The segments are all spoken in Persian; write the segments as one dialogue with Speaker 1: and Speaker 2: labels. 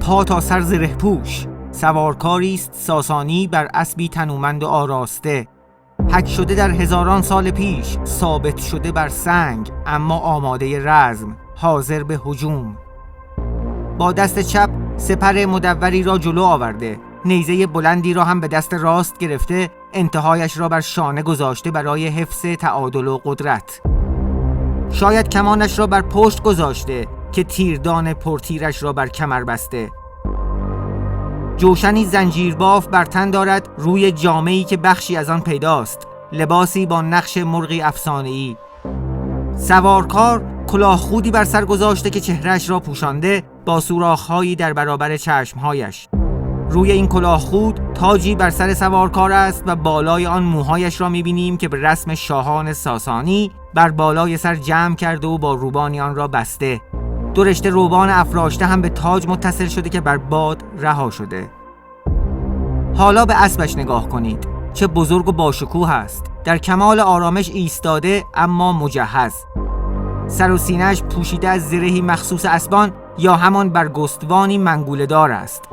Speaker 1: پا تا سر زره پوش، سوارکاری است ساسانی بر اسبی تنومند و آراسته. حک شده در هزاران سال پیش، ثابت شده بر سنگ، اما آماده رزم، حاضر به هجوم. با دست چپ سپر مدوری را جلو آورده، نیزه بلندی را هم به دست راست گرفته، انتهایش را بر شانه گذاشته برای حفظ تعادل و قدرت. شاید کمانش را بر پشت گذاشته که تیردان پرتیرش را بر کمر بسته. جوشنی زنجیرباف بر تن دارد، روی جامه‌ای که بخشی از آن پیداست، لباسی با نقش مرغی افسانه‌ای. سوارکار کلاه خودی بر سر گذاشته که چهرهش را پوشانده با سوراخ‌هایی در برابر چشمهایش. روی این کلاه خود تاجی بر سر سوارکار است و بالای آن موهایش را می‌بینیم که به رسم شاهان ساسانی بر بالای سر جمع کرده و با روبانی آن را بسته. دو رشته روبان افراشته هم به تاج متصل شده که بر باد رها شده. حالا به اسبش نگاه کنید، چه بزرگ و باشکوه است. در کمال آرامش ایستاده اما مجهز. سر و سینه‌اش پوشیده از زرهی مخصوص اسبان یا همان برگستوانی منگوله دار است.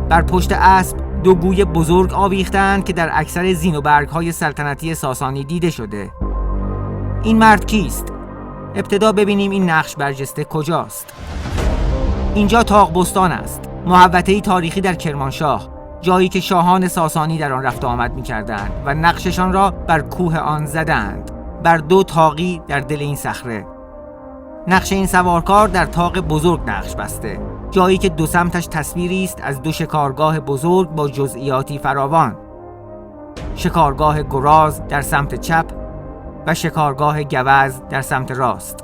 Speaker 1: بر پشت اسب دو گوی بزرگ آویختند که در اکثر زین و برگ‌های سلطنتی ساسانی دیده شده. این مرد کیست؟ ابتدا ببینیم این نقش برجسته کجاست. اینجا تاغبستان است، محوطه‌ای تاریخی در کرمانشاه، جایی که شاهان ساسانی در آن رفت آمد می‌کردند و نقششان را بر کوه آن زدند، بر دو تاغی در دل این صخره. نقش این سوارکار در تاغ بزرگ نقش بسته، جایی که دو سمتش تصویری است از دو شکارگاه بزرگ با جزئیاتی فراوان. شکارگاه گراز در سمت چپ و شکارگاه گوز در سمت راست.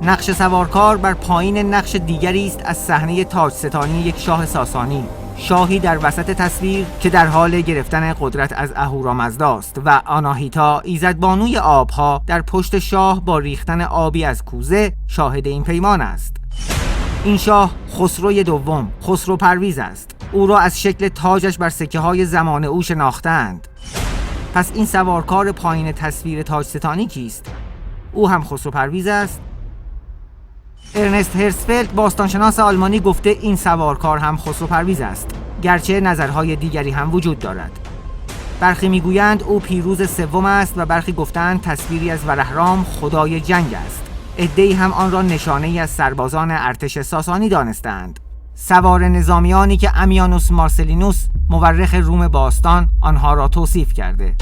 Speaker 1: نقش سوارکار بر پایین نقش دیگری است از صحنه تاجستانی یک شاه ساسانی، شاهی در وسط تصویر که در حال گرفتن قدرت از اهورامزدا است و آناهیتا ایزدبانوی آبها در پشت شاه با ریختن آبی از کوزه شاهد این پیمان است. این شاه خسروی دوم، خسرو پرویز است. او را از شکل تاجش بر سکه های زمان او شناختند. پس این سوارکار پایین تصویر تاجستانی کیست؟ او هم خسرو پرویز است؟ ارنست هرسفلد باستانشناس آلمانی گفته این سوارکار هم خسرو پرویز است، گرچه نظرهای دیگری هم وجود دارد. برخی میگویند او پیروز سوم است و برخی گفتند تصویری از ورهرام خدای جنگ است. عده‌ای هم آن را نشانه‌ای از سربازان ارتش ساسانی دانستند. سوار نظامیانی که امیانوس مارسلینوس مورخ روم باستان آنها را توصیف کرده.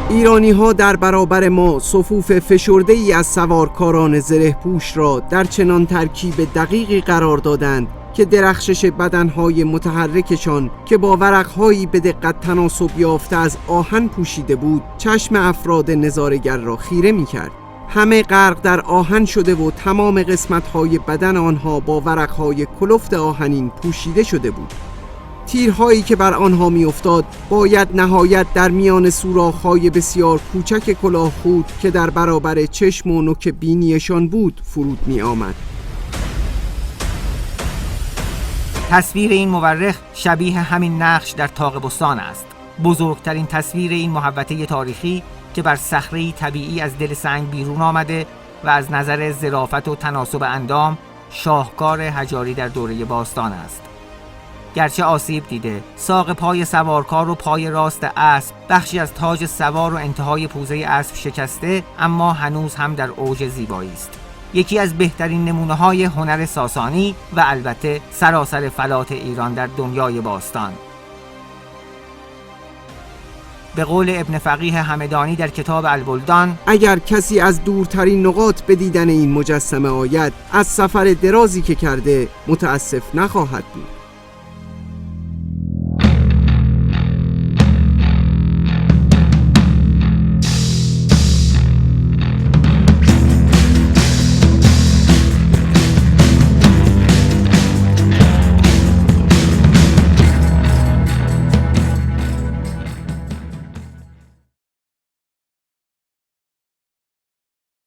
Speaker 2: ایرانی‌ها در برابر ما صفوف فشرده‌ای از سوارکاران زره‌پوش را در چنان ترکیب دقیقی قرار دادند که درخشش بدنهای متحرکشان که با ورق‌هایی به دقت تناسب یافته از آهن پوشیده بود چشم افراد نظاره‌گر را خیره می‌کرد. همه غرق در آهن شده و تمام قسمت‌های بدن آنها با ورق‌های کلفت آهنین پوشیده شده بود. تیرهایی که بر آنها می‌افتاد باید نهایت در میان سوراخ‌های بسیار کوچک کلاه خود که در برابر چشم و نوک بینیشان بود فرود می‌آمد.
Speaker 1: تصویر این مورخ شبیه همین نقش در تاغبستان است. بزرگترین تصویر این محوطه تاریخی که بر صخره‌ای طبیعی از دل سنگ بیرون آمده و از نظر ظرافت و تناسب اندام شاهکار حجاری در دوره باستان است. گرچه آسیب دیده، ساق پای سوارکار و پای راست اسب، بخشی از تاج سوار و انتهای پوزه اسب شکسته، اما هنوز هم در اوج زیبایی است. یکی از بهترین نمونه‌های هنر ساسانی و البته سراسر فلات ایران در دنیای باستان. به قول ابن فقیه همدانی در کتاب البلدان،
Speaker 2: اگر کسی از دورترین نقاط به دیدن این مجسمه آید، از سفر درازی که کرده متاسف نخواهد بود.